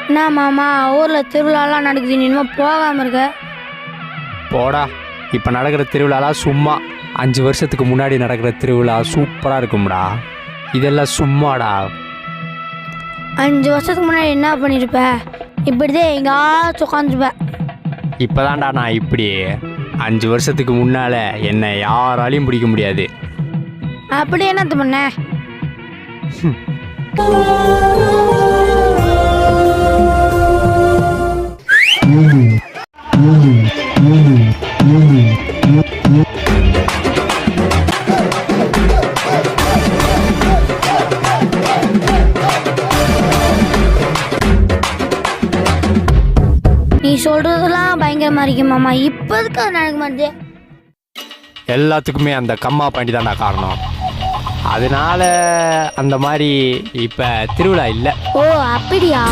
என்ன மாமா ஊரில் திருவிழாலாம் நடக்குது, நீ இன்னும் போகாமல் இருக்க? போடா, இப்போ நடக்கிற திருவிழாலாம் சும்மா. 5 வருஷத்துக்கு முன்னாடி நடக்கிற திருவிழா சூப்பராக இருக்கும்டா. இதெல்லாம் சும்மாடா. 5 வருஷத்துக்கு முன்னாடி என்ன பண்ணியிருப்ப? இப்படிதான் எங்கேயாச்சும் உட்காந்துருப்ப. இப்போதான்டா நான் இப்படி. 5 வருஷத்துக்கு முன்னால் என்னை யாராலையும் பிடிக்க முடியாது. அப்படி என்னத்த பண்ண? நீ சொல்றதெல்லாம் பயங்கரமா இருக்கு மாமா. இப்போதுக்கு அது நடக்க மாட்டேது. எல்லாத்துக்குமே அந்த கம்மா பாண்டி தான்டா காரணம். அதனால அந்த மாதிரி இப்போ திருவிழா இல்லை. ஓ அப்படியா?